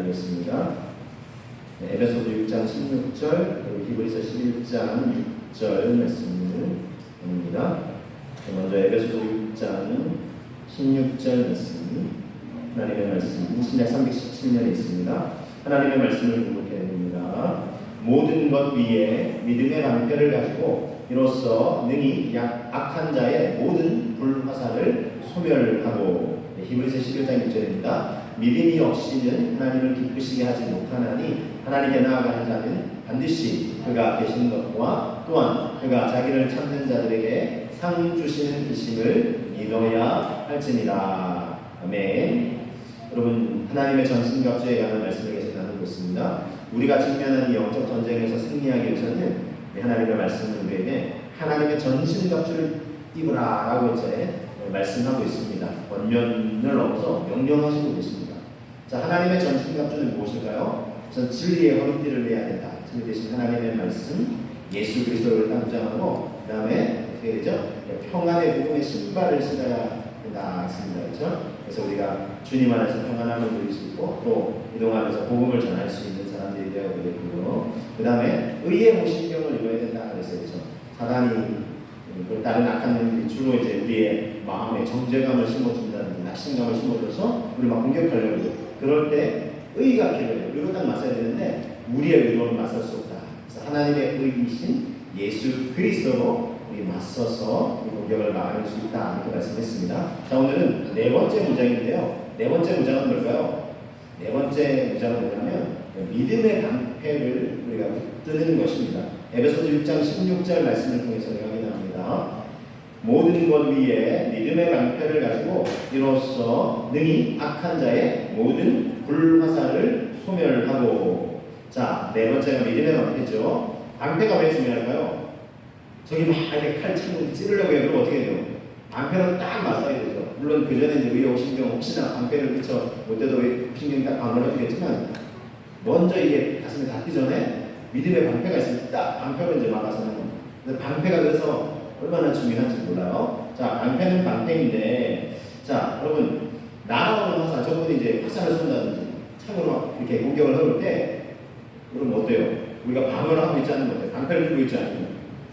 나누겠습니다. 네, 에베소서 6장 16절 그리고 히브리서 11장 6절 말씀입니다. 먼저 에베소서 6장 16절 말씀, 하나님의 말씀, 신약 317년에 있습니다. 하나님의 말씀을 공독해 드립니다. 모든 것 위에 믿음의 방패를 가지고 이로써 능히 악한 자의 모든 불화살을 소멸하고, 히브리서 11장 6절입니다. 믿음이 없이는 하나님을 기쁘시게 하지 못하나니 하나님께 나아가는 자는 반드시 그가 계신 것과 또한 그가 자기를 찾는 자들에게 상 주시는 이심을 믿어야 할지니라. 아멘. 여러분, 하나님의 전신갑주에 관한 말씀을 계속 나누고 있습니다. 우리가 직면하는 영적 전쟁에서 승리하기 위해서는 하나님의 말씀을 우리에게 하나님의 전신갑주를 입으라라고 이제 말씀하고 있습니다. 원면을 넘어서 명령하시고 계십니다. 자, 하나님의 전신갑주는 무엇일까요? 우선 진리의 허리띠를 내야 된다. 진리 대신 하나님의 말씀, 예수 그리스도를 딱 무장하고, 그 다음에 어떻게 되죠? 평안의 복음의 신발을 신어야 된다 했습니다. 그렇죠? 그래서 우리가 주님 안에서 평안함을 누릴 수 있고, 또 이동하면서 복음을 전할 수 있는 사람들이 되어야 되고요. 그 다음에 의의 호신경을 입어야 된다 그랬어요. 그렇죠? 사단이 다른 악한 놈들이 주로 이제 우리의 마음에 정죄감을 심어준다든지 낙심감을 심어줘서 우리 막 공격하려고 해요. 그럴 때 의가 필요해요. 의로 딱 맞서야 되는데 우리의 의로는 맞설 수 없다. 그래서 하나님의 의이신 예수 그리스도로 우리 맞서서 이 공격을 막을 수 있다, 이렇게 말씀했습니다. 자, 오늘은 네 번째 문장인데요. 네 번째 문장은 뭘까요? 네 번째 문장은 뭐냐면 믿음의 방패를 우리가 붙드는 것입니다. 에베소서 6장 16절 말씀을 통해서 확인합니다. 모든 것 위에 믿음의 방패를 가지고 이로써 능히 악한 자의 모든 불화살을 소멸하고. 자, 네 번째가 믿음의 방패죠. 방패가 왜 중요할까요? 저기 막 이렇게 칼 치고 찌르려고 해요. 그럼 어떻게 돼요? 방패로 딱 맞서야 되죠. 물론 그 전에 이제 의욕신경 혹시나 방패를 미처 못 대도 신경이 딱 방어를 해주겠지만, 먼저 이게 가슴에 닿기 전에 믿음의 방패가 있으면 딱 방패로 이제 막아서는 겁니다. 근데 방패가 그래서 얼마나 중요한지 몰라요. 자, 방패는 방패인데, 자, 여러분, 날아오는 화살, 저분이 이제 화살을 쏜다든지 창으로 막 이렇게 공격을 해올 때, 그럼 어때요? 우리가 방어를 하고 있지 않은 것 같아요. 방패를 들고 있지 않으면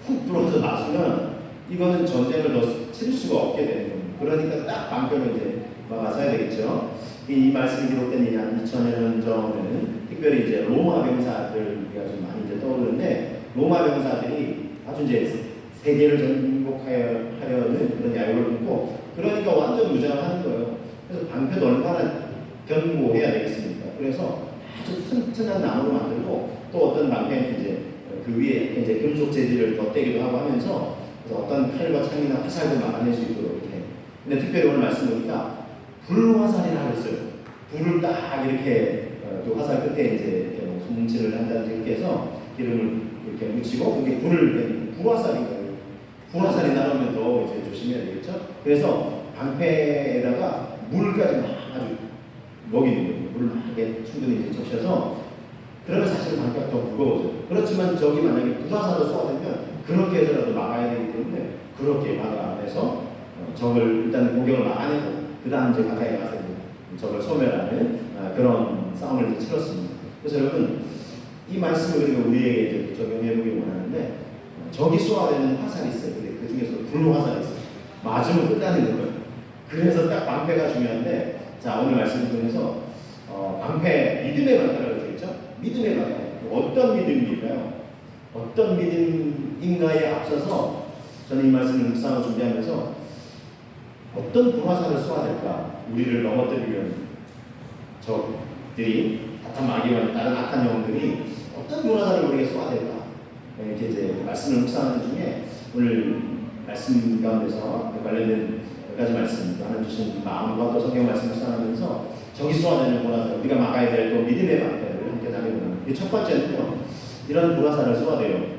훅 들어와서 맞으면 이거는 전쟁을 더 칠 수가 없게 되는 겁니다. 그러니까 딱 방패로 이제 막아서야 되겠죠. 이 말씀이 기록된 이 한 2000여 년 전에는 특별히 이제 로마 병사들 우리가 좀 많이 이제 떠오르는데, 로마 병사들이 아주 이제 세계를 정복하려는 그런 야욕을 품고, 그러니까 완전 무장하는 거예요. 그래서 방패도 얼마나 견고해야 되겠습니까? 그래서 아주 튼튼한 나무로 만들고, 또 어떤 방패는 이제 그 위에 이제 금속 재질을 덧대기도 하고 하면서, 그래서 어떤 칼과 창이나 화살도 막아낼 수 있도록 이렇게. 근데 특별히 오늘 말씀 보니까 불화살이라고 했어요. 불을 딱 이렇게 그 화살 끝에 이제 손질을 한다든지 이렇게 해서 기름을 이렇게 묻히고, 여기 불을 불화살인가요? 불화살이 나오면 더 이제 조심해야 되겠죠. 그래서 방패에다가 물까지 막 아주 먹이는 거예요. 물을 막 이렇게 충분히 이제 적셔서. 그러면 사실 방패가 더 무거워져요. 그렇지만 저기 만약에 불화살을 쏘아대면 그렇게 해서라도 막아야 되기 때문에 그렇게 막아내서 적을 일단 공격을 막아내고, 그 다음 이제 가까이 가서 적을 소멸하는 그런 싸움을 이제 치렀습니다. 그래서 여러분, 이 말씀을 우리에게 이제 적용해 보기 원하는데, 적이 쏘아대는 화살이 있어요. 근데 그 중에서 불화살이 있어요. 맞으면 끝나는 거예요. 그래서 딱 방패가 중요한데, 자, 오늘 말씀을 통해서 방패, 믿음의 방패라고 되겠죠? 믿음의 방패. 어떤 믿음일까요? 어떤 믿음인가에 앞서서 저는 이 말씀을 묵상하고 준비하면서 어떤 불화살을 쏘아야 될까? 우리를 넘어뜨리려는 적들이, 사탄 마귀와 다른 악한 영들이 어떤 불화살을 우리에게 쏘아야 될까? 이렇게 이제 말씀을 묵상하는 중에 오늘 말씀 가운데서 관련된 몇 가지 말씀, 하나님 주신 마음과 또 성경 말씀을 묵상하면서 적이 쏘아대는 불화살, 우리가 막아야 될 또 믿음의 방패를 함께 나누는. 첫 번째는요, 이런 불화살을 쏘아대요.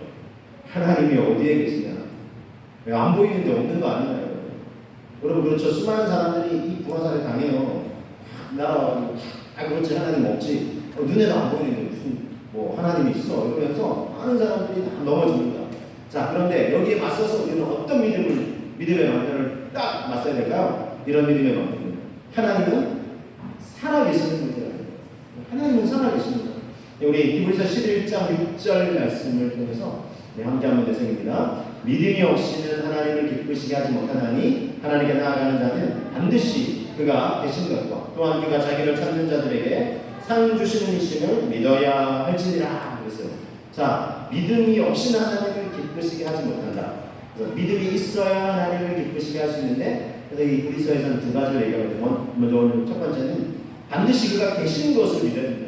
하나님이 어디에 계시냐? 안 보이는데 없는 거 아니냐요? 여러분, 그렇죠. 수많은 사람들이 이 불화살에 당해요. 날아와가지고, 그렇지, 하나님 없지. 눈에도 안 보이는데 무슨 뭐 하나님이 있어 이러면서 많은 사람들이 다 넘어집니다. 자, 그런데 여기에 맞서서 우리는 어떤 믿음의 방패를 딱 맞서야 될까요? 이런 믿음의 방패입니다. 하나님은 살아계시는 분이라는 거예요. 하나님은 우리 히브리서 11장 6절 말씀을 통해서 함께 한번 대성입니다. 믿음이 없이는 하나님을 기쁘시게 하지 못하나니 하나님께 나아가는 자는 반드시 그가 계신 것과 또한 그가 자기를 찾는 자들에게 상 주시는 이심을 믿어야 할지니라 그랬어요. 자, 믿음이 없이는 하나님을 기쁘시게 하지 못한다. 그래서 믿음이 있어야 하나님을 기쁘시게 할 수 있는데, 그래서 이 히브리서에서는 두 가지를 얘기하거든요. 먼저 오늘 첫 번째는 반드시 그가 계신 것을 믿어야 된다.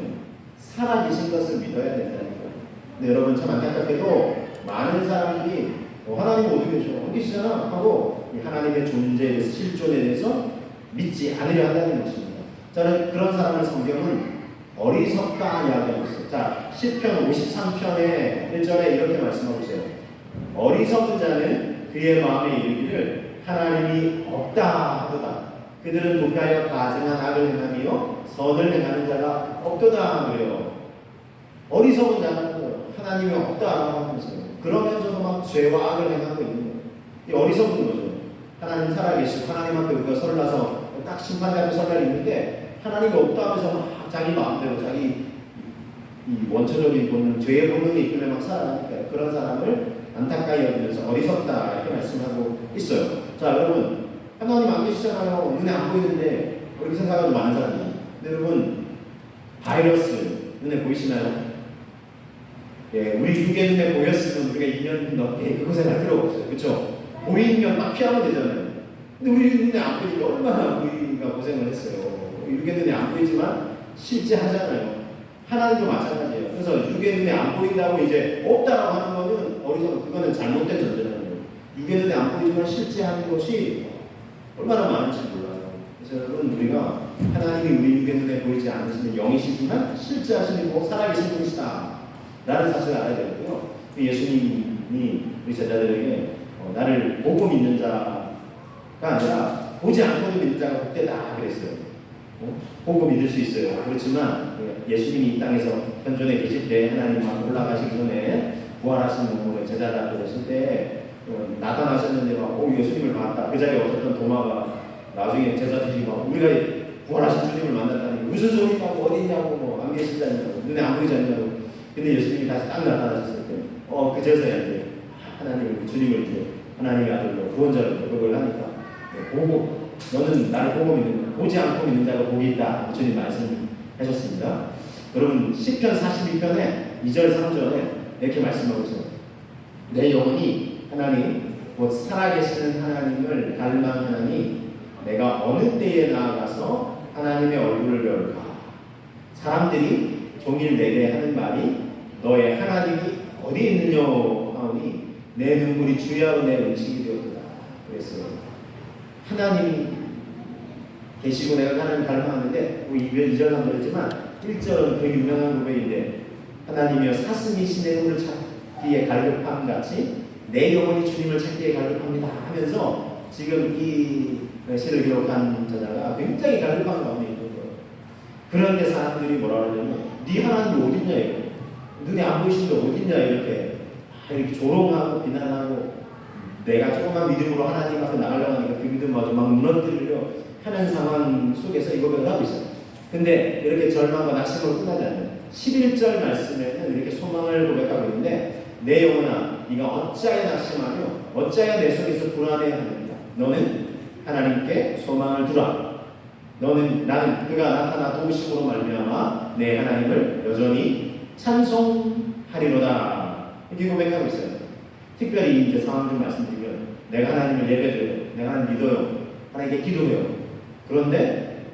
살아 계신 것을 믿어야 된다는 거예요. 근데 여러분 참 안타깝게도 많은 사람들이 하나님 어디 계셔? 어디 계시잖아? 하고 하나님의 존재에 대해서 실존에 대해서 믿지 않으려 한다는 것입니다. 저는 그런 사람을 성경은 어리석다 이야기하고 있어요. 자, 시편 53편의 1절에 이렇게 말씀하고 있어요. 어리석은 자는 그의 마음에 이르기를 하나님이 없다 하도다. 그들은 독하여 가증한 악을 행하며 선을 행하는 자가 없도다 그래요. 어리석은 자는 하나님이 없다라고 하면서요. 그러면서도 막 죄와 악을 행하고 있는 거예요. 이 어리석은 거죠. 하나님 살아계시고 하나님 앞에 우리가 설나서 딱 심판하는 설날이 있는데 하나님이 없다 하면서 막 자기 마음대로 자기 이 원초적인 본능, 죄의 본능이 이끌려 막 살아가니까요. 그런 사람을 안타까이 여기면서 어리석다 이렇게 말씀하고 있어요. 자, 여러분 하나님 안 계시잖아요. 눈에 안 보이는데 그렇게 생각하는 많은 사람이. 근데 여러분 바이러스 눈에 보이시나요? 예, 우리 육의 눈에 보였으면 우리가 2년 넘게 그곳에 갈 필요가 없어요. 그렇죠? 보이면 막 피하면 되잖아요. 근데 우리 눈에 안 보이니까 얼마나 우리가 고생을 했어요. 육의 눈에 안 보이지만 실제 하잖아요. 하나님도 마찬가지예요. 그래서 육의 눈에 안 보인다고 이제 없다라고 하는 거는 어리석은 그거는 잘못된 전제라는 거예요. 육의 눈에 안 보이지만 실제 하는 것이 얼마나 많은지 몰라요. 그래서 여러분 우리가 하나님이 우리 육의 눈에 보이지 않으시는 영이시지만 실제 하시는 살아계신 분이시다 라는 사실을 알아야 되고요. 예수님이 우리 제자들에게 나를 보고 믿는 자가 아니라 보지 않고도 믿는 자가 복되다 그랬어요. 보고 믿을 수 있어요. 그렇지만 예수님이 이 땅에서 현존에 계실 때 하나님 올라가시기 전에 부활하신 몸으로 제자들 앞에 오실 때 나타나셨는데 막 예수님을 봤다. 그 자리에 없었던 도마가 나중에 제자들이 막 우리가 부활하신 주님을 만났다니 무슨 소리냐고 어디 있냐고 안 계신다냐고 눈에 안 보이지 않냐고. 근데 예수님이 다시 딱 나타나셨을 때 그제서야 이제 하나님 주님을 이제 하나님의 아들로 구원자로 그걸 하니까 보고 너는 나를 보고 믿는 보지 않고 믿는 자가 복이 있다. 주님 말씀하셨습니다. 여러분 시편 42편에 2절 3절에 이렇게 말씀하고 있어요. 내 영혼이 하나님 곧 살아계시는 하나님을 갈망하나니 내가 어느 때에 나아가서 하나님의 얼굴을 배울까. 사람들이 종일 내게 하는 말이 너의 하나님이 어디 있느냐 하오니 내 눈물이 주야로 내 음식이 되었다. 그랬어요. 하나님이 계시고 내가 하나님 갈망하는데 2절 3절이지만 1절은 되게 유명한 고백인데 하나님이여 사슴이 신의 눈을 찾기에 갈급함 같이 내 영혼이 주님을 찾기에 갈급합니다 하면서 지금 이 시를 기록한 저자가 굉장히 갈급한 가운데 있는 거예요. 그런데 사람들이 뭐라 그러냐면 네 하나님이 어딨냐 이거 눈에 안 보이시는데 어딨냐 이렇게 조롱하고 비난하고 내가 조금만 믿음으로 하나님 앞에 나가려고 하니까 그 믿음마저 막 무너뜨리려 하는 상황 속에서 이 고백을 하고 있어요. 근데 이렇게 절망과 낙심으로 끝나지 않아요. 11절 말씀에는 이렇게 소망을 고백하고 있는데 내 영혼아 네가 어찌하여 낙심하며 어찌하여 내 속에서 불안해하느냐 너는 하나님께 소망을 두라. 나는 그가 나타나 도우심으로 말미암아 내 하나님을 여전히 찬송하리로다. 이렇게 고백하고 있어요. 특별히 이제 상황 좀 말씀드리면 내가 하나님을 예배드려요. 내가 하나님 믿어요. 하나님께 기도해요. 그런데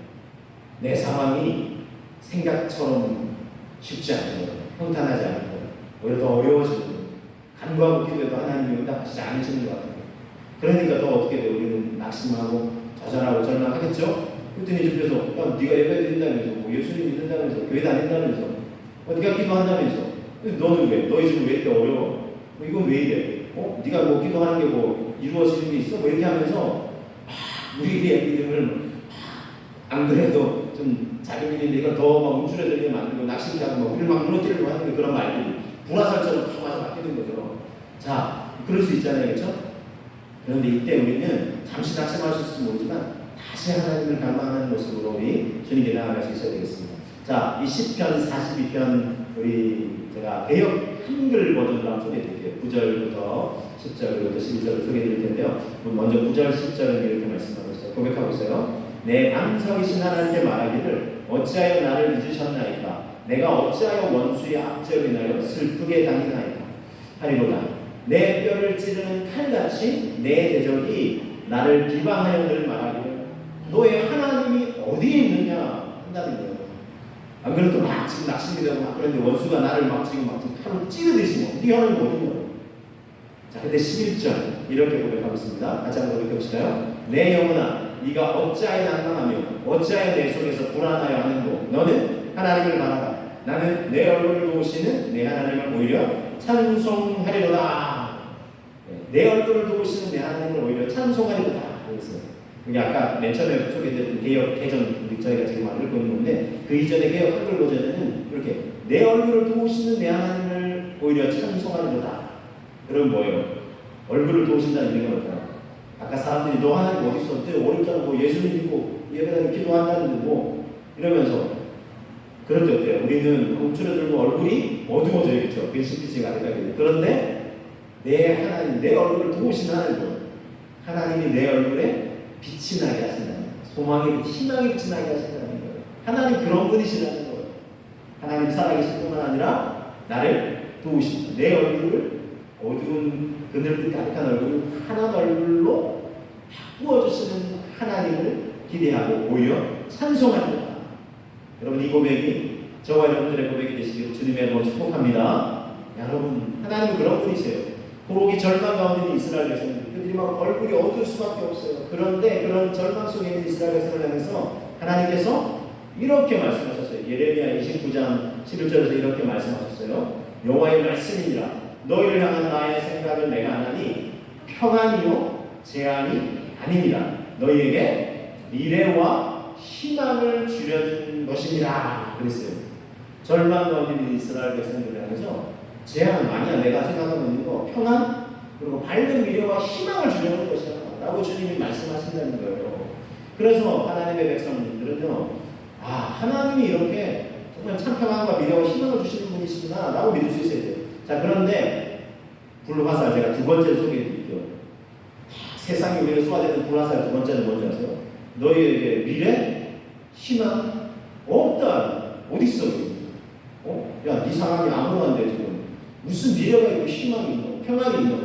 내 상황이 생각처럼 쉽지 않은 거예요. 평탄하지 않은 거예요. 오히려 더 어려워지는 거예요. 간구하고 기도해도 하나님이 응답하시지 않으시는 것 같아요. 그러니까 더 어떻게 돼요? 우리는 낙심하고 좌절하고 절망하겠죠? 그랬더니 주께서 네가 예배 드린다면서 예수님 믿는다면서 교회 다닌다면서 네가 기도한다면서 너는 왜? 너희 집은 왜 이렇게 어려워? 이건 왜 이래? 네가 기도하는 게 이루어지는 게 있어? 이렇게 하면서 우리의 믿음을 안 그래도 좀 작은 믿음인데 이걸 더 움츠러들게 만들고 낙심케 하고 우리를 막 무너뜨리려고 하는 그런 말들이 불화살처럼 탁 와서 바뀌는 거죠. 자, 그럴 수 있잖아요. 그렇죠? 그런데 이때 우리는 잠시 낙심할 수 있을지 모르지만 다시 하나님을 갈망하는 모습으로 우리 주님께 나아갈 수 있어야 되겠습니다. 자, 이 시편 42편 우리 제가 개역 한글 버전으로 한번 소개해드릴게요. 9절부터 10절부터 11절을 소개해드릴 텐데요. 먼저 9절 10절은 이렇게 말씀하고 있어요. 고백하고 있어요. 내 반석이신 하나님께 말하기를 어찌하여 나를 잊으셨나이까. 내가 어찌하여 원수의 압제로 인하여 슬프게 다니나이까 하리로다. 내 뼈를 찌르는 칼같이 내 대적이 나를 비방하여 늘 말하기를 너의 하나님이 어디에 있느냐 한다는 거예요. 안 그래도 막 지금 낙심이 되고 막 그런데 원수가 나를 막 지금 칼로 찌르듯이 뭐 네 하나님 어디 있냐고. 자, 근데 11절 이렇게 고백하고 있습니다. 같이 한번 고백해보실까요? 내 영혼아 네가 어찌하여 난감하며 어찌하여 내 속에서 불안하여 하는고 너는 하나님을 바라라. 나는 내 얼굴을 도우시는 내 하나님을 오히려 찬송하리로다. 내 얼굴을 도우시는 내 하나님을 오히려 찬송하리로다. 그랬어요. 이게 아까 맨 처음에 소개해드린 개역 개정 저희가 지금 읽고 있는 건데 그 이전에 개역 한글 버전에는 이렇게 내 얼굴을 도우시는 내 하나님을 오히려 찬송하리로다. 그럼 뭐예요? 얼굴을 도우신다는 의미가 뭘까요? 아까 사람들이 너 하나님 어디 있어? 그때 어렵잖아. 뭐 예수님 믿고 예배당에 기도한다는데 뭐 이러면서 그럴 때 어때요? 우리는 움츠러들고 얼굴이 어두워져야겠죠. 빛이 가득하게. 그런데 내 하나님, 내 얼굴을 도우신 하나님, 하나님이 내 얼굴에 빛이 나게 하신다는 거예요. 소망의 희망의 빛이 나게 하신다는 거예요. 하나님 그런 분이시라는 거예요. 하나님 살아계실 뿐만 아니라 나를 도우신다. 내 얼굴을 어두운 그늘빛 가득한 얼굴을 하나의 얼굴로 바꾸어주시는 하나님을 기대하고 오히려 찬송합니다. 여러분 이 고백이 저와 여러분들의 고백이 되시기를 주님의 이름으로 축복합니다. 여러분 하나님은 그런 분이세요. 고록이 절망 가운데 있는 이스라엘 백성들 그들이 막 얼굴이 어두울 수밖에 없어요. 그런데 그런 절망 속에 있는 이스라엘 백성을 향해서 하나님께서 이렇게 말씀하셨어요. 예레미야 29장 11절에서 이렇게 말씀하셨어요. 여호와의 말씀이니라 너희를 향한 나의 생각을 내가 하나니 평안이요 재앙이 아니니라. 너희에게 미래와 희망을 주려는 것이니라 그랬어요. 절망 가운데 있는 이스라엘 백성들을 향해서 재앙 아니야. 내가 생각하고 있는 거 평안 그리고 밝은 미래와 희망을 주려는 것이야 라고 주님이 말씀하신다는 거예요. 그래서 하나님의 백성들은요 하나님이 이렇게 정말 참 평안과 미래와 희망을 주시는 분이시구나 라고 믿을 수 있어야 돼요. 자, 그런데 불화살 제가 두 번째 소개해드릴게요. 세상에 우리가 쏘아대는 불화살 두 번째는 뭔지 아세요? 너희에게 미래, 희망 없다. 어디 있어? 야, 네 상황이 아무런데 지금 무슨 미래가 있고 희망이 있고 평안이 있고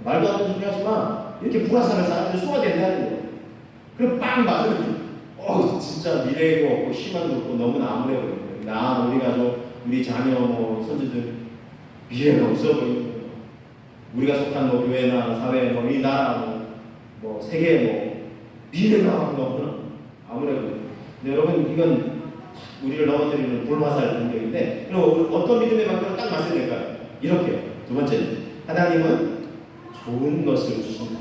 말도 안 되는 소리 하지 마. 이렇게 불화살을 사람들이 쏘아댄다는 거예요. 그럼 빵 맞으면 진짜 미래도 없고 희망도 없고 너무나 암울해 보이는 거예요. 나, 우리 가족, 우리 자녀, 뭐 손주들 미래가 없어 보이는 거예요. 우리가 속한 뭐 교회나 사회, 뭐 이 나라, 뭐 세계, 뭐 미래가 너무나 암울해 보이는 거예요. 근데 여러분 이건 우리를 넘어뜨리는 불화살 공격인데 그럼 어떤 믿음의 방법으로 딱 맞춰야 될까요? 이렇게요. 두 번째는 하나님은 좋은 것을 주신다.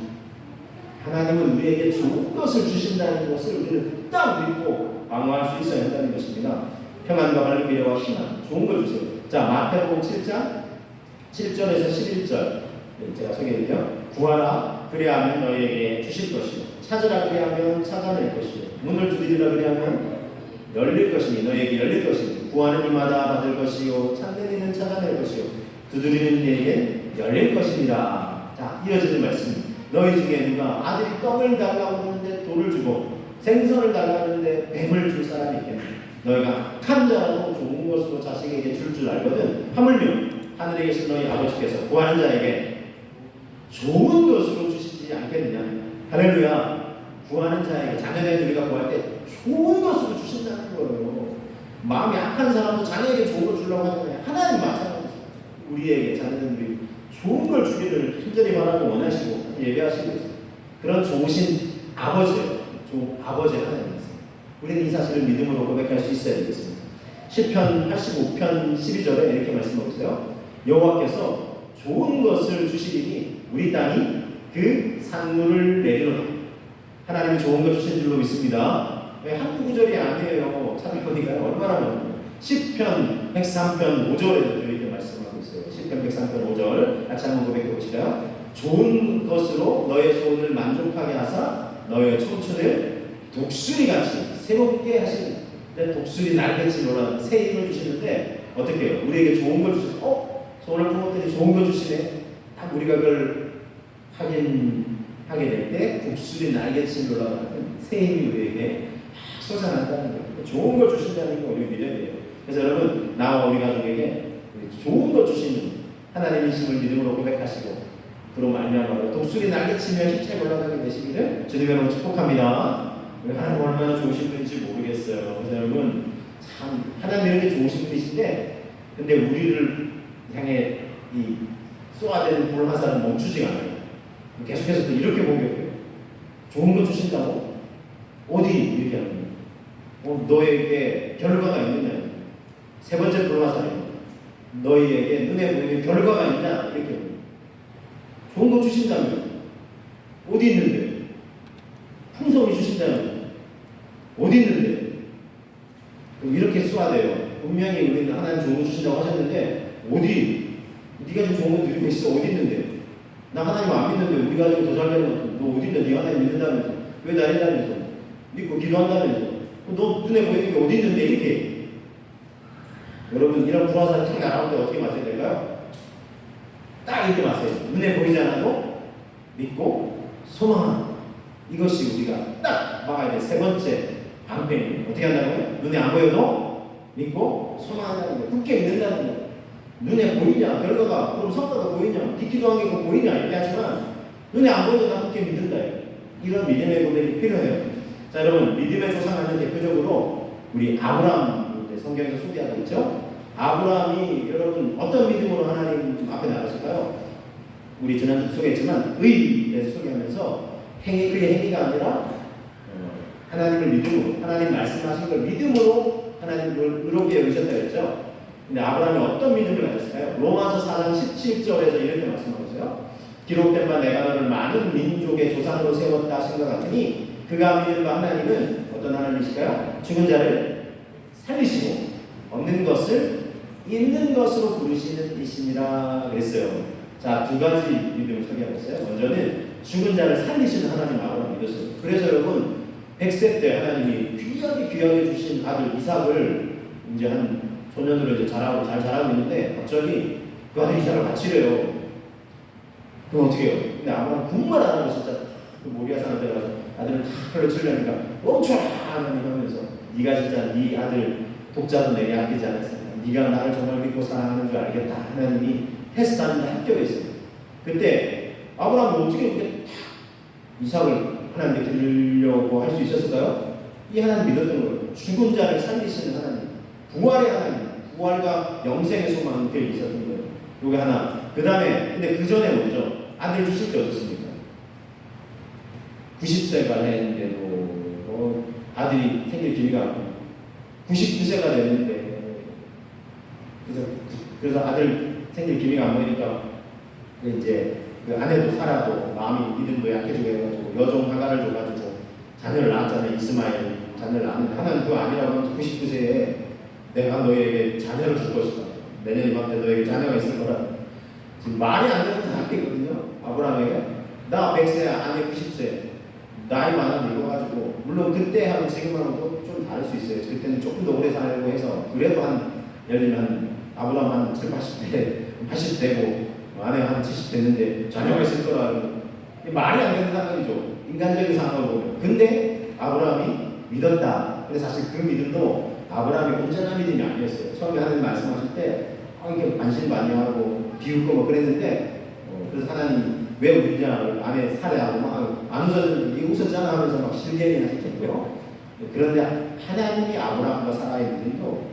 하나님은 우리에게 좋은 것을 주신다는 것을 우리는 딱 믿고 방어할 수 있어야 한다는 것입니다. 평안과 밝은 미래와 희망, 좋은 걸 주세요. 자, 마태복음 7장 7절에서 11절 제가 소개해드릴게요. 구하라 그리하면 너희에게 주실 것이요 찾으라 그리하면 찾아낼 것이요 문을 두드리라 그리하면 열릴 것이니 너희에게 열릴 것이니 구하는 이마다 받을 것이요 찾는 이는 찾아낼 것이요 두드리는 이에게 열릴 것이니라. 자, 이어지는 말씀. 너희 중에 누가 아들이 떡을 달라고 하는데 돌을 주고 생선을 달라고 하는데 뱀을 줄 사람이 있겠냐. 너희가 악한 자라도 좋은 것으로 자식에게 줄 줄 알거든. 하물며 하늘에 계신 너희 아버지께서 구하는 자에게 좋은 것으로 주시지 않겠느냐. 할렐루야. 구하는 자에게 자녀에게 우리가 구할 때 좋은 것으로 주신다는 거예요. 마음이 악한 사람도 자녀에게 좋은 걸 주려고 하잖아요. 하나님 마찬가지죠. 우리에게 자녀들이 좋은 걸 주기를 간절히 바라고 원하시고 예배하시고 있어요. 그런 좋으신 아버지예요. 아버지 하나님이세요. 우리는 이 사실을 믿음으로 고백할 수 있어야 되겠습니다. 시편 85편 12절에 이렇게 말씀하고 있어요. 여호와께서 좋은 것을 주시리니 우리 땅이 그 산물을 내리노라. 하나님이 좋은 것 주신 줄로 믿습니다. 한두 구절이 아니에요. 찾아보니까 얼마나 많아요. 시편 103편 5절에도 이렇게 말씀하고 있어요. 시편 103편 5절 같이 한번 고백해 보실까요? 좋은 것으로 너의 소원을 만족하게 하사 너의 청춘을 독수리같이 새롭게 하시는 근데 독수리 날갯짓 올라가는 새 힘을 주시는데 어떻게 해요? 우리에게 좋은 걸 주셔서 소원을 품었더니 좋은 걸 주시네. 딱 우리가 그걸 확인하게 될 때 독수리 날갯짓 올라가는 새 힘이 우리에게 솟아난다는 거예요. 좋은 걸 주신다는 거 우리가 믿어야 돼요. 그래서 여러분, 나와 우리 가족에게 좋은 걸 주시는 하나님이심을 믿음으로 고백하시고 그로 말미암아 독수리 날개치며 힘차게 올라가게 되시기를 주님의 이름으로 축복합니다. 하나님 얼마나 좋으신 분인지 모르겠어요. 그래서 여러분, 참 하나님 이렇게 좋으신 분이신데 근데 우리를 향해 이 쏘아대는 불 화살은 멈추지가 않아요. 계속해서 또 이렇게 공격해요. 좋은 거 주신다고? 어디? 이렇게 하는 거예요. 너에게 결과가 있느냐? 세 번째 불 화살입니다. 너희에게 눈에 보이는 결과가 있냐? 이렇게 합니다. 좋은 거 주신다면 어디 있는데? 풍성이 주신다면 어디 있는데? 이렇게 쏘아대요. 분명히 우리는 하나님 좋은 거 주신다고 하셨는데 어디? 네가 좀 좋은 거 누리고 있어. 어디 있는데? 나 하나님 안 믿는데 우리 가족이 더 잘 되는 것도 너 어디 있는데? 네가 하나님 믿는다면서 왜 나린다면서 믿고 기도한다면서 너 눈에 보이는 게 어디 있는데? 이렇게 여러분, 이런 불화살이 탁 날아오는데 어떻게 맞아야 될까요? 딱 이렇게 맞아요. 눈에 보이지 않아도 믿고 소망하는 이것이 우리가 딱 막아야 돼. 세 번째 방패입니다. 어떻게 한다고요? 눈에 안 보여도 믿고 소망한다는 거예요. 굳게 믿는다는 거예요. 눈에 보이냐? 결과가 그럼 성과가 보이냐? 믿기도 한 게 보이냐? 이렇게 하지만 눈에 안 보여도 나 굳게 믿는다. 이런 믿음의 고백이 필요해요. 자, 여러분, 믿음의 조상하는 대표적으로 우리 아브라함 성경에서 소개하고 있죠. 아브라함이 여러분 어떤 믿음으로 하나님 앞에 나갔을까요? 우리 지난주 소개했지만 의에 대해서 소개하면서 그의 행위가 아니라 하나님을 믿음으로, 하나님 말씀하신 걸 믿음으로 하나님을 의롭게 여기셨다 그랬죠. 근데 아브라함이 어떤 믿음을 가졌을까요? 로마서 4장 17절에서 이렇게 말씀하고 있어요. 기록된 바 내가 너를 많은 민족의 조상으로 세웠다 하신 것 같으니 그가 믿는 바 하나님은 어떤 하나님이실까요? 죽은 자를 살리시고 없는 것을 있는 것으로 부르시는 이심이라 그랬어요. 자, 두 가지 믿음을 소개하고 있어요. 먼저는 죽은 자를 살리시는 하나님 아브라함을 믿었어요. 그래서 여러분 100세 때 하나님이 귀하게 주신 아들 이삭을 이제 한 소년으로 이제 잘 자라고 있는데 갑자기 그 아들 이삭을 바치래요. 그럼 어떻게 해요? 근데 아브라함 군말 안 하고 진짜 그 모리아산한테 가서 아들을 탁 걸어 치려니까 멈춰라 하면서 네가 진짜 네 아들 독자도 내게 아끼지 않았어. 네가 나를 정말 믿고 사랑하는 줄 알겠다. 하나님이 테스트하는데 합격했어요. 그때 아브라함이 어떻게 이렇게 이삭을 하나님께 드리려고 할 수 있었을까요? 이 하나님 믿었던 거예요. 죽은 자를 살리시는 하나님, 부활의 하나님, 부활과 영생의 소망이 있었던 거예요. 요게 하나. 그 다음에 근데 그 전에 먼저 아들 주실 때 어떻습니까? 90세가 했는데도 아들이 생길 기미가 없고 99세가 됐는데 그래서 아들 생길 기미가 안 보이니까 이제 그 아내도 살아도 마음이 믿음도 약해지고 해가지고 여종 하가를 줘가지고 자녀를 낳았잖아요. 이스마엘 자녀를 낳았는데 하나는 그거 아니라고 하면서 99세에 내가 너에게 자녀를 줄 것이다. 내년 이맘때 너에게 자녀가 있을 거라. 지금 말이 안 되는 사람이거든요. 아브라함에게 나 100세 아내 90세 나이 많아 늙어가지고 물론 그때 하고 지금하고 좀 다를 수 있어요. 그때는 조금 더 오래 살고 해서 그래도 예를 들면 아브라함 한 7, 80 되고 아내 한 70 됐는데 자녀가 있을 거라고 말이 안 되는 상황이죠. 인간적인 상황을 보면. 근데 아브라함이 믿었다. 근데 사실 그 믿음도 아브라함이 온전한 믿음이 아니었어요. 처음에 하나님 말씀하실 때 이렇게 반신 많이 하고 비웃고 뭐 그랬는데 그래서 하나님 왜 웃냐 아내 살해하고 막 안 웃었잖아 하면서 막 실갱이 하셨고요. 그런데 하나님이 아브라함과 사라의 믿음도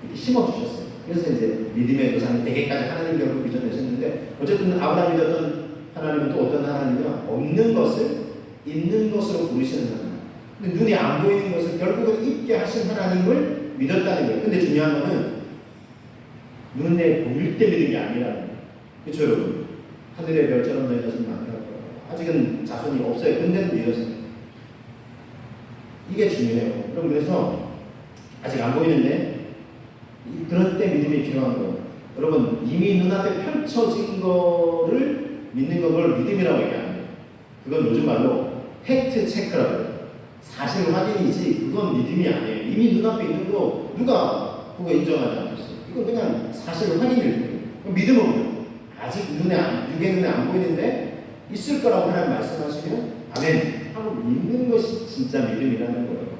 이렇게 심어주셨어요. 그래서 이제 믿음의 조상이 되게까지 하나님 결국 빚어내셨는데 어쨌든 아브라함이 믿었던 하나님은 또 어떤 하나님이냐? 없는 것을 있는 것으로 부르시는 하나님. 근데 눈이 안 보이는 것을 결국은 있게 하신 하나님을 믿었다는 거예요. 근데 중요한 거는 눈에 보일 때 믿음이 아니라는 거예요. 그렇죠 여러분? 하늘의 별처럼 너희 자손이 많다고 아직은 자손이 없어요. 근데도 믿었어요. 이게 중요해요. 여러분 그래서 아직 안 보이는데 그럴 때 믿음이 필요한 거예요. 여러분 이미 눈앞에 펼쳐진 거를 믿는 걸 믿음이라고 얘기합니다. 그건 요즘 말로 팩트 체크라고 해요. 사실 확인이지 그건 믿음이 아니에요. 이미 눈앞에 있는 거 누가 그거 인정하지 않겠어요? 이건 그냥 사실 확인일 뿐이에요. 믿음은 뭐예요? 아직 육의 눈에 안 보이는데 있을 거라고 하나님 말씀하시면 아멘 하고 믿는 것이 진짜 믿음이라는 거예요.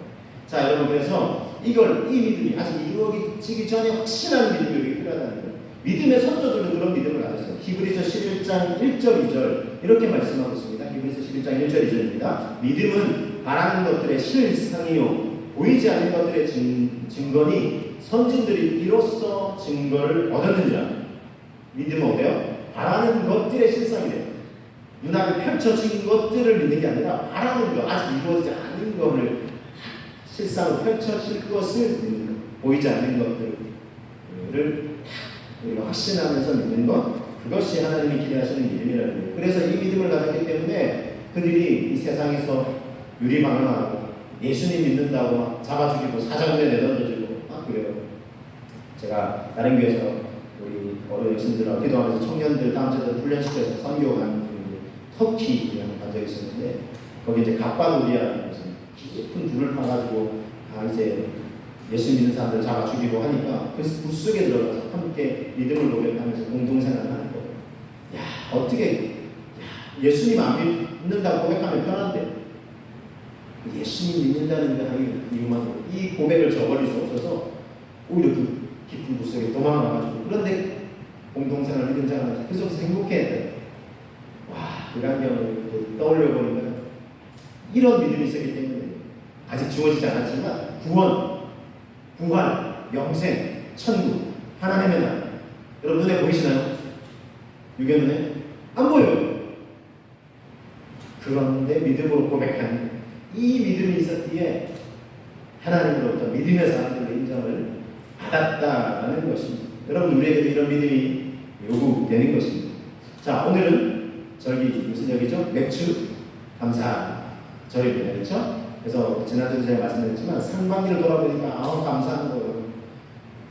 자, 여러분, 그래서 이 믿음이 아직 이루어지기 전에 확실한 믿음이 필요하다는 거예요. 믿음의 선조들은 그런 믿음을 가졌어요. 히브리서 11장 1절 2절 이렇게 말씀하고 있습니다. 히브리서 11장 1절 2절입니다. 믿음은 바라는 것들의 실상이요 보이지 않는 것들의 증거니 선진들이 이로써 증거를 얻었느니라. 믿음은 어때요? 바라는 것들의 실상이래요. 눈앞에 펼쳐진 것들을 믿는 게 아니라 바라는 것, 아직 이루어지지 않은 것을 실상으로 펼쳐질 것을 믿는 것, 보이지 않는 것들을 우리가 확신하면서 믿는 것, 그것이 하나님이 기대하시는 믿음이라는 거예요. 그래서 이 믿음을 가졌기 때문에 그들이 이 세상에서 유리방황하고 예수님 믿는다고 막 잡아 죽이고 사자굴에 내던져주고 막 그래요. 제가 다른 교회에서 우리 어린 여신들하고 기도하면서 청년들 다음 주에 훈련시켜서 선교 간 터키에 간 적이 있었는데 거기 이제 갑바도리아라는 곳은 깊은 불을 파가지고 이제 예수 믿는 사람들 잡아 죽이고 하니까 그 물속에 들어가서 함께 믿음을 고백하면서 공동생활을 하는 거예요. 야, 어떻게 예수님 안 믿는다고 고백하면 편한데 예수님 믿는다는 게 하는 이유만 이 고백을 저버릴 수 없어서 오히려 그 깊은 물속에 도망가가지고 그런데 공동생활 믿음 생활을 계속 행복해야 돼. 와, 그 광경을 떠올려 보니까 이런 믿음이 있었기 때문에 아직 주어지지 않았지만 구원, 부활, 영생, 천국, 하나님의 나라 여러분 눈에 보이시나요? 육의 눈에? 안 보여요. 그런데 믿음으로 고백한 이 믿음이 있었기에 하나님으로부터 믿음의 사람들의 인정을 받았다는 것입니다. 여러분 우리에게도 이런 믿음이 요구되는 것입니다. 자, 오늘은 절기 무슨 절기죠? 맥주 감사 절입니다. 그렇죠? 그래서 지난주에 제가 말씀드렸지만 상반기를 돌아보니까 감사한 거예요.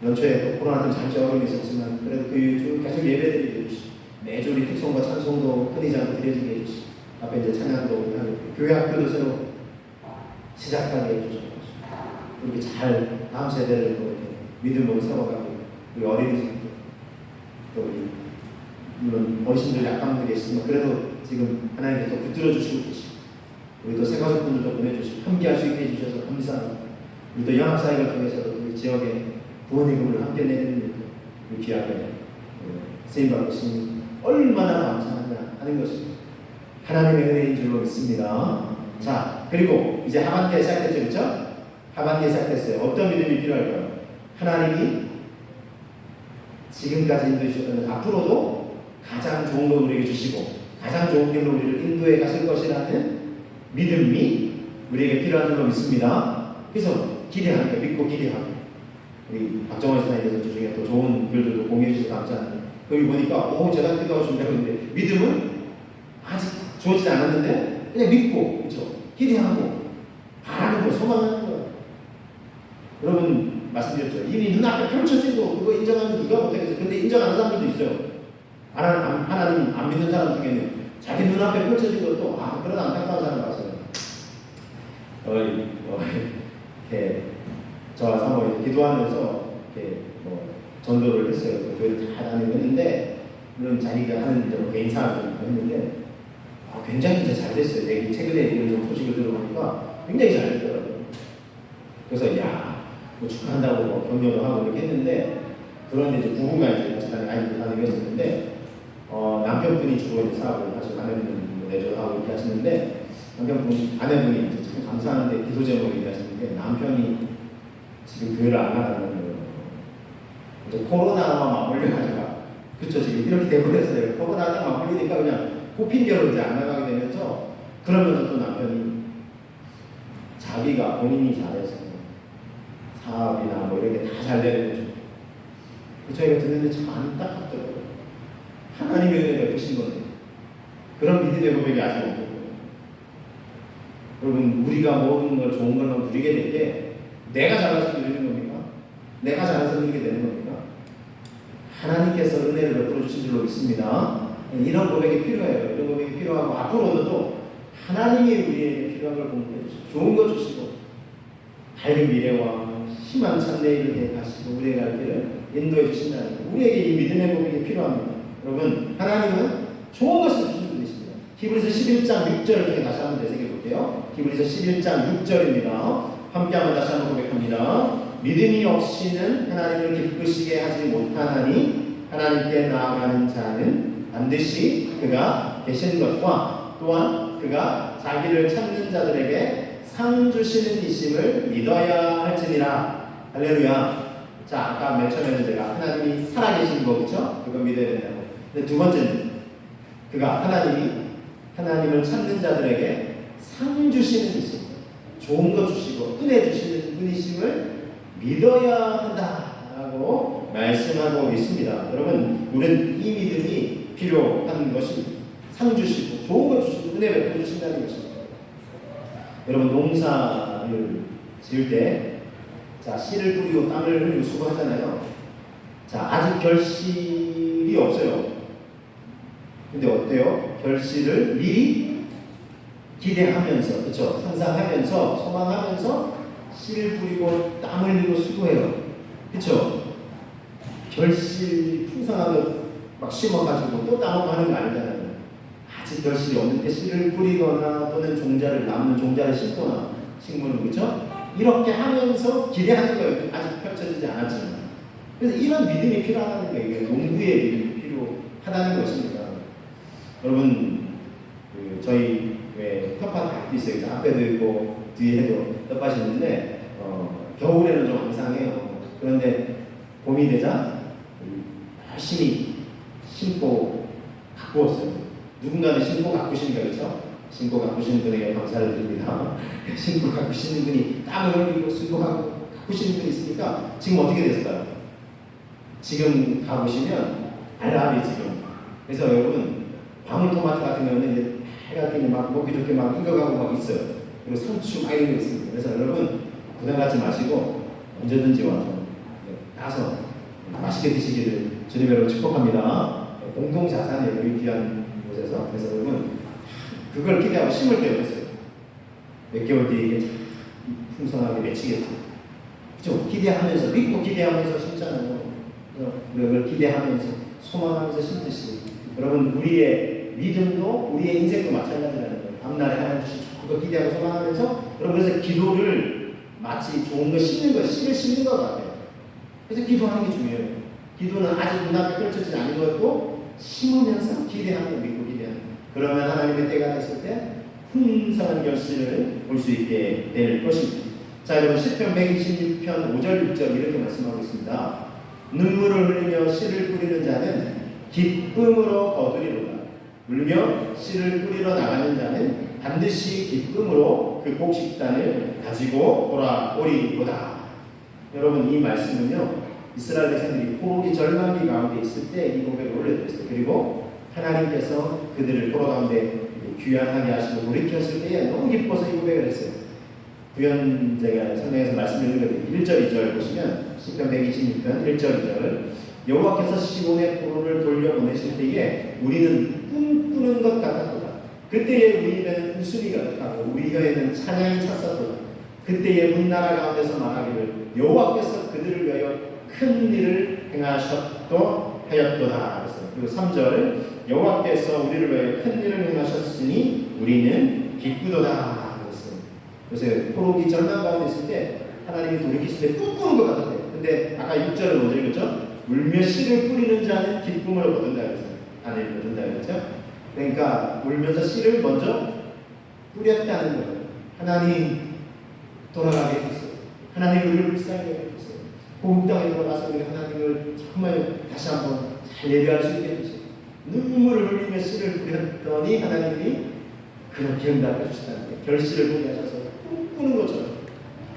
연초에 또 코로나 때문에 잠시 어려움이 있었지만 그래도 그 이후 계속 예배드리게 해주시고 매주 우리 특송과 찬송도 끊이지 않고 드려지게 해주시고 앞에 이제 찬양도 하고 교회 학교도 새로 시작하게 해주시고 이렇게 잘 다음 세대를 또 믿음으로 세워가고 우리 어린이집도 또 우리 물론 어르신들 약한 분이 계시지만 그래도 지금 하나님께서 또 붙들어 주시고 계시고 우리 또 새가족분들도 보내주시고 함께할 수 있게 해주셔서 감사합니다. 우리 또 연합사역을 통해서도 우리 지역에 부모님을 함께 내는 우리 귀하게 쓰임받고 있으니 얼마나 감사하냐 하는 것입니다. 하나님의 은혜인 줄로 믿습니다. 자, 그리고 이제 하반기에 시작됐죠, 그렇죠? 하반기에 시작됐어요. 어떤 믿음이 필요할까요? 하나님이 지금까지 인도해주셨던 앞으로도 가장 좋은 걸 우리에게 주시고 가장 좋은 길로 우리를 인도해 가실 것이라는 믿음이 우리에게 필요한 줄로 믿습니다. 그래서 기대하는 거예요. 믿고 기대하고 우리 박정원 선생님께서 중에 또 좋은 글들도 공유해 주셔서 감사합니다. 거기 보니까 제가 기도하고 준비하고 있는데 믿음은 아직 주어지지 않았는데 그냥 믿고 그렇죠? 기대하고 바라는 거 소망하는 거예요. 여러분 말씀드렸죠. 이미 눈앞에 펼쳐진 거 그거 인정하는 누가 못하겠어요. 근데 인정하는 사람들도 있어요. 하나님 안 믿는 사람 중에는 자기 눈앞에 펼쳐진 것도 그런 안타까운 사람 봤어요. 이렇게 저와 사모님 기도하면서 이렇게 전도를 했어요. 교회를 다 다니는데 물론 자기가 하는 개인 사업을 했는데 굉장히 진짜 잘 됐어요. 내 최근에 이런 소식을 들어보니까 굉장히 잘 됐더라고요. 그래서 축하한다고 격려도 하고 이렇게 했는데 그런데 이제 부부가 이제 같이 다니고 했었는데 남편분이 주로 이제 사업을 하시고 아내분은 내조하고 이렇게 하시는데 아내분이 이제 참 감사한데 기도 제목을 얘기하시는데 남편이 지금 교회를 안 나가는 거예요. 이제 코로나와 맞물려가지고 그렇죠 지금 이렇게 되버렸어요. 코로나가 맞물리니까 그냥 그 핑계로 이제 안 나가게 되면서 그러면서 또 남편이 자기가 본인이 잘해서 사업이나 이런 게 다 잘 되는 거죠. 저희가 듣는데 참 안타깝더라고요. 하나님의 은혜가 베푸신 건데 그런 믿음의 고백이 아직 없고 여러분 우리가 모든 걸 좋은 걸로 누리게 될 때 내가 잘해서 누리는 겁니까? 내가 잘해서 누리게 되는 겁니까? 하나님께서 은혜를 베풀어 주신 줄로 믿습니다. 이런 고백이 필요해요. 이런 고백이 필요하고 앞으로도 또 하나님이 우리에게 필요한 걸 공급해 주시고 좋은 거 주시고 밝은 미래와 희망찬 내일을 계획하시고 우리의 갈 길을 인도해 주신다는 것. 우리에게 이 믿음의 고백이 필요합니다. 여러분, 하나님은 좋은 것을 주시는 분이십니다. 히브리서 11장 6절을 통해 다시 한번 되새겨 볼게요. 히브리서 11장 6절입니다. 함께 한번 다시 한번 고백합니다. 믿음이 없이는 하나님을 기쁘시게 하지 못하나니 하나님께 나아가는 자는 반드시 그가 계신 것과 또한 그가 자기를 찾는 자들에게 상 주시는 이심을 믿어야 할지니라. 할렐루야. 자, 아까 맨 처음에는 제가 하나님이 살아계신 거, 그렇죠? 그거 믿어야 된다고. 근데 두 번째는 그가 하나님을 찾는 자들에게 상 주시는 이심, 좋은 거 주시고 은혜 주시는 분이심을 믿어야 한다라고 말씀하고 있습니다. 여러분, 우리는 이 믿음이 필요한 것입니다. 상 주시고 좋은 거 주시고 은혜 베풀어 주신다는 것입니다. 여러분, 농사를 지을 때 자, 씨를 뿌리고 땀을 흘리고 수고하잖아요. 자, 아직 결실이 없어요. 근데 어때요? 결실을 미리 기대하면서, 그렇죠? 상상하면서, 소망하면서 씨를 뿌리고 땀을 흘리고 수고해요. 그렇죠? 결실 풍성하게 막 심어가지고 또 따먹고 하는 거 아니잖아요. 아직 결실이 없는데 씨를 뿌리거나 또는 남는 종자를 심거나 식물을, 그렇죠? 이렇게 하면서 기대하는 거예요. 아직 펼쳐지지 않았지만. 그래서 이런 믿음이 필요하다는 거예요. 농부의 믿음이 필요하다는 것입니다. 여러분, 저희 텃밭 밭이 있어요. 앞에도 있고 뒤에도 텃밭이 있는데 겨울에는 좀 앙상해요. 그런데 봄이 되자 열심히 심고 가꾸었어요. 누군가는 심고 가꾸시니까, 그렇죠? 심고 가꾸시는 분에게 감사를 드립니다. 심고 가꾸시는 분이 땀을 흘리고 수고하고 가꾸시는 분이 있으니까 지금 어떻게 됐을까요? 지금 가보시면 알라비 지금. 그래서 여러분, 방울토마토 같은 경우는 이제 해가 끼니 막 먹기 좋게 막 익어가고 막 있어요. 그리고 상추 막 이런 거 있습니다. 그래서 여러분, 부담 갖지 마시고 언제든지 와서 따서 맛있게 드시기를 주님 여러분 축복합니다. 공동자산이에요. 이 귀한 곳에서. 그래서 여러분, 그걸 기대하고 심을 때 어땠어요? 몇 개월 뒤에 이게 풍성하게 맺히겠죠. 그죠? 기대하면서, 믿고 기대하면서 심잖아요. 그걸 기대하면서, 소망하면서 심듯이. 여러분, 우리의 믿음도, 우리의 인생도 마찬가지라는 거예요. 앞날에 하나님 주신 그거 기대하고 소망하면서, 여러분, 그래서 기도를 마치 좋은 거 심는 거, 씨를 심는 것 같아요. 그래서 기도하는 게 중요해요. 기도는 아직 눈앞에 펼쳐지지 않은 것도 심으면서 기대하는 거, 믿고 기대하는 거. 그러면 하나님의 때가 됐을 때 풍성한 결실을 볼 수 있게 될 것입니다. 자, 여러분, 시편 126편 5절 6절 이렇게 말씀하고 있습니다. 눈물을 흘리며 씨를 뿌리는 자는 기쁨으로 거두리로다. 울며 씨를 뿌리러 나가는 자는 반드시 기쁨으로 그 곡식단을 가지고 돌아오리로다. 여러분, 이 말씀은요, 이스라엘 백성들이 포로기 절망기 가운데 있을 때 이 고백을 올려드렸어요. 그리고 하나님께서 그들을 포로 가운데 귀환하게 하시고 돌이켰을 때에 너무 기뻐서 이 고백을 했어요. 구현 제가 설명해서 말씀드린 1절 2절 보시면 시편 126편 1절 2절 여호와께서 시온의 포로를 돌려보내실 때에 우리는 꿈꾸는 것 같았도다. 그때에 우리 입에는 웃음이 가득하고 우리 혀에는 찬양이 찼었도다. 그때에 문나라 가운데서 말하기를 여호와께서 그들을 위하여 큰 일을 행하셨도 하였도다. 그리고 3절 여호와께서 우리를 위하여 큰 일을 행하셨으니 우리는 기쁘도다. 그래서 포로기 절망 가운데 있을 때 하나님이 돌이키실 때 꿈꾸는 것 같았대요. 근데 아까 6절을 먼저 읽었죠? 울며 씨를 뿌리는 자는 기쁨으로 거둔다 그랬어요. 하늘을 거둔다 그랬죠? 그러니까 울면서 씨를 먼저 뿌렸다는 거예요. 하나님 돌아가게 해주세요. 하나님 우리를 불쌍하게 해주세요. 고국 땅에 들어가서 우리 하나님을 정말 다시 한번 잘 예배할 수 있게 해주세요. 눈물을 흘리며 씨를 뿌렸더니 하나님이 그렇게 응답해 주시다는 거예요. 결실을 보게 하셔서 꿈꾸는 것처럼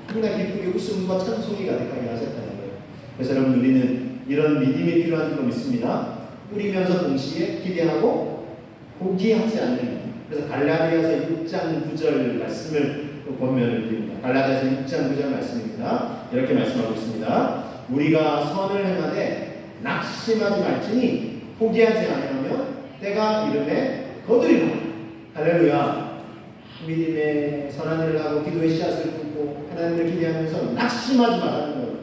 항상 기쁘게 웃음과 찬송이 가득하게 하셨다는 거예요. 그래서 여러분, 우리는 이런 믿음이 필요한 줄 믿습니다. 뿌리면서 동시에 기대하고 포기하지 않는. 그래서 갈라디아서 6장 9절 말씀을 보면 드립니다. 갈라디아서 6장 9절 말씀입니다. 이렇게 말씀하고 있습니다. 우리가 선을 행하되 낙심하지 말지니 포기하지 않으면 때가 이름에 거두리라. 할렐루야. 믿음의 선한 일을 하고 기도의 씨앗을 붓고 하나님을 기대하면서 낙심하지 말라는 거예요.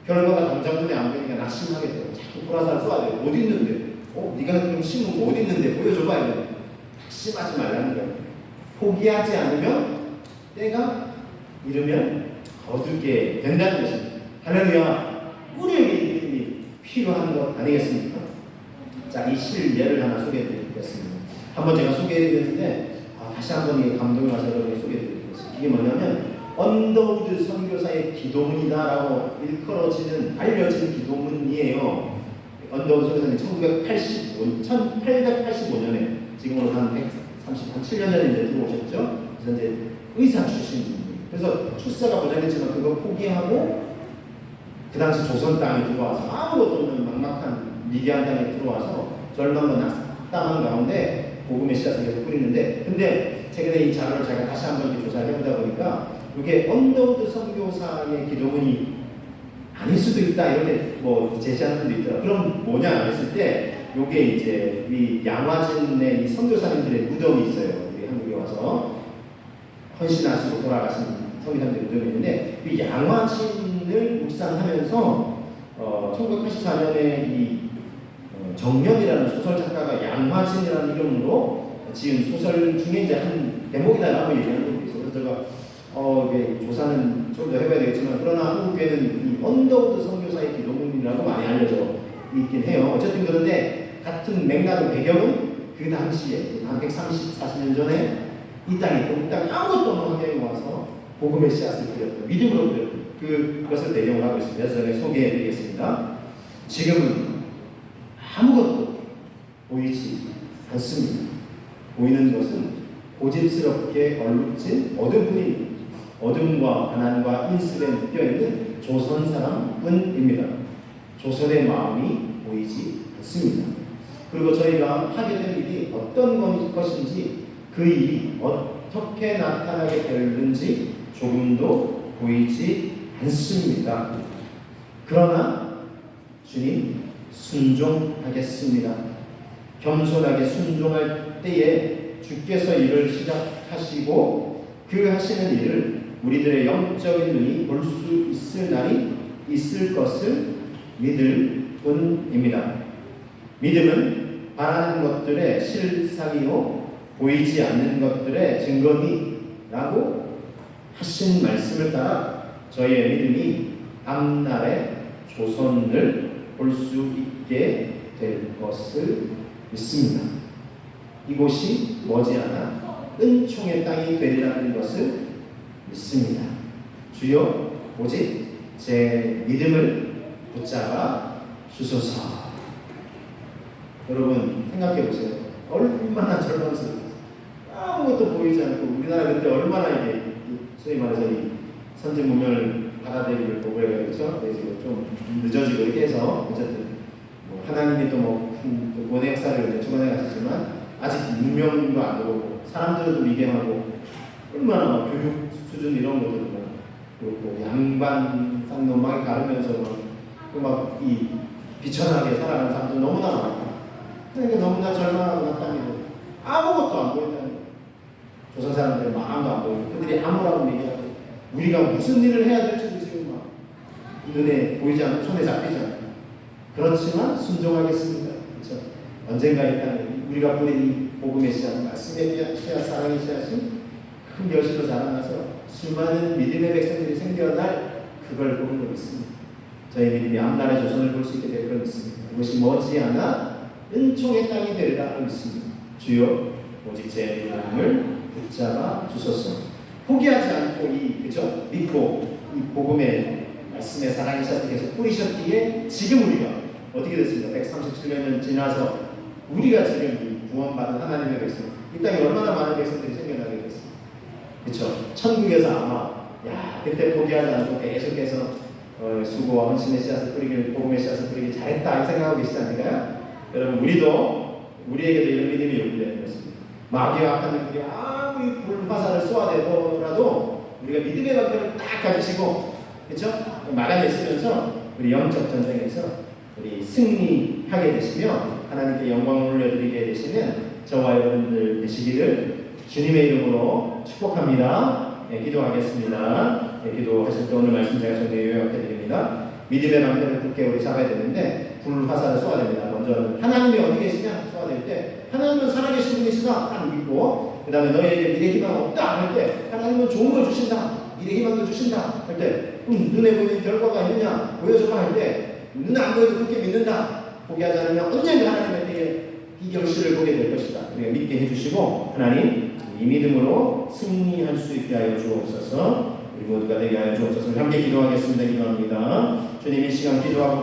결과가 당장 눈에 안 보이니까 낙심하게 돼요. 자꾸 보라살 쏘아야 돼요. 어디 있는데? 네가 좀 심은 거 어디 있는데? 보여줘봐. 이거. 낙심하지 말라는 거예요. 포기하지 않으면 때가 이르면 거두게 된다는 것입니다. 할렐루야. 우리에게 이 믿음이 필요한 것 아니겠습니까? 자, 이 실예를 하나 소개해드리겠습니다. 한번 제가 소개해드렸는데 다시 한번 이 감동이 와서 여러분에게 소개해드리겠습니다. 이게 뭐냐면 언더우드 선교사의 기도문이다라고 일컬어지는 알려진 기도문이에요. 언더우드 선교사는 1885년에 지금으로 한 137년 전에 이제 들어오셨죠. 그래서 이제 의사 출신입니다. 그래서 출세가 보장했지만 그거 포기하고 그 당시 조선 땅에 들어와서 아무것도 없는 막막한 미개한 땅에 들어와서 절망과 낙담한 가운데 복음의 씨앗을 계속 뿌리는데, 근데 최근에 이 자료를 제가 다시 한번 조사를 해보다 보니까 이게 언더우드 선교사의 기도문이 아닐 수도 있다 이렇게 뭐 제시하는 분도 있더라. 그럼 뭐냐 했을 때 이게 이제 이 양화진의 이 선교사님들의 무덤이 있어요. 우리 한국에 와서 헌신하시고 돌아가신 선교사님들의 무덤이 있는데 이 양화진을 묵상하면서 1984년에 이 정명이라는 소설 작가가 양화진이라는 이름으로 지은 소설 중에 이제 한 대목이다라고 얘기하는 것도 있어요. 그래서 제가 이게 조사는 좀 더 해봐야 되겠지만, 그러나 한국에는 이 언더우드 선교사의 기도문이라고 많이 알려져 있긴 해요. 어쨌든 그런데 같은 맥락의 배경은 그 당시에 한 130, 40년 전에 이 땅에 아무것도 없는 환경에 와서 복음의 씨앗을 뿌렸던, 믿음으로 뿌렸던 그것을 배경으로 하고 있습니다. 그래서 제가 소개해드리겠습니다. 지금은 아무것도 보이지 않습니다. 보이는 것은 고집스럽게 얼룩진 어둠뿐입니다. 어둠과 가난과 인습에 묶여있는 조선 사람뿐입니다. 조선의 마음이 보이지 않습니다. 그리고 저희가 하게 될 일이 어떤 것인지, 그 일이 어떻게 나타나게 되는지 조금도 보이지 않습니다. 그러나 주님 순종하겠습니다. 겸손하게 순종할 때에 주께서 일을 시작하시고 그 하시는 일을 우리들의 영적인 눈이 볼 수 있을 날이 있을 것을 믿을 뿐입니다. 믿음은 바라는 것들의 실상이요 보이지 않는 것들의 증거니라고 하신 말씀을 따라 저희의 믿음이 앞날의 조선을 볼 수 있게 될 것을 믿습니다. 이곳이 머지않아 은총의 땅이 되리라는 것을 믿습니다. 주여 오직 제 믿음을 붙잡아 주소서. 여러분 생각해 보세요. 얼마나 절망스러워요. 아무것도 보이지 않고 우리나라 그때 얼마나 이게 소위 말해서 이 선진 문명을 받아들이기를 보고 그렇죠. 좀 늦어지고 이렇게 해서 어쨌든 뭐 하나님이 또 구원의 역사를 주관해 가시지만 아직 문명도 안 되고 사람들도 미개하고 얼마나 교육 수준 이런 것들 그리고 양반 쌍놈망이 가르면서 이 비천하게 살아가는 사람들 너무나 많고, 그러니까 너무나 절망하고 낙담이고 아무것도 안 보인다는 거예요. 조선 사람들의 마음도 안 보이고 그들이 아무라고 얘기하고 우리가 무슨 일을 해야 될지도 지금 막 눈에 보이지 않고 손에 잡히지 않고, 그렇지만 순종하겠습니다. 그렇죠? 언젠가 이 땅에 우리가 뿌린 이 복음의 씨앗, 말씀의 씨앗, 사랑의 씨앗이 큰 결실로 자라나서 수많은 믿음의 백성들이 생겨날 그걸 보는 거 있습니다. 저희 믿음이 앞날의 조선을 볼 수 있게 될 걸 믿습니다. 그것이 머지않아 은총의 땅이 되리라 믿습니다. 주여 오직 제 믿음을 붙잡아 주소서. 포기하지 않고 그죠? 믿고 이 복음의 말씀의 사랑의 씨앗을 계속 뿌리셨기에 지금 우리가 어떻게 됐습니까? 137년 지나서 우리가 지금 구원받은 하나님의 백성, 이 땅에 얼마나 많은 백성들이 생겨나게 됐습니다. 그렇죠? 천국에서 아마 그때 포기하지 않고 계속해서 수고와 헌신의 씨앗을 뿌리길, 복음의 씨앗을 뿌리길 잘했다 이 생각하고 계시지 않을까요? 여러분 우리에게도 이런 믿음이 요구되는 것입니다. 마귀와 악한 놈들이 아무리 불화살을 쏘아대더라도 우리가 믿음의 방편을 딱 가지시고 그렇죠? 막아내시면서 우리 영적 전쟁에서 우리 승리하게 되시며 하나님께 영광을 올려드리게 되시면 저와 여러분들 되시기를 주님의 이름으로 축복합니다. 네, 기도하겠습니다. 네, 기도하실 때 오늘 말씀 제가 정리해 요약해드립니다. 믿음의 방패를 굳게 우리 잡아야 되는데 불화살을 쏘아야 됩니다. 먼저 하나님이 어디 계시냐 쏘아야 될 때 하나님은 살아계신 분이시다 딱 믿고 그 다음에 너희에게 미래 희망 없다 할 때 하나님은 좋은 걸 주신다 미래 희망도 주신다 할 때 눈에 보이는 결과가 있느냐 보여줘봐 할 때 눈에 안 보여도 그렇게 믿는다 포기하지 않으면 언젠가 하나님의 때에 이 결실을 보게 될 것이다. 우리가 믿게 해주시고 하나님 이 믿음으로 승리할 수 있게 하여 주옵소서. 우리 모두가 되게 하여 주옵소서. 함께 기도하겠습니다. 기도합니다. 주님 이 시간 기도하고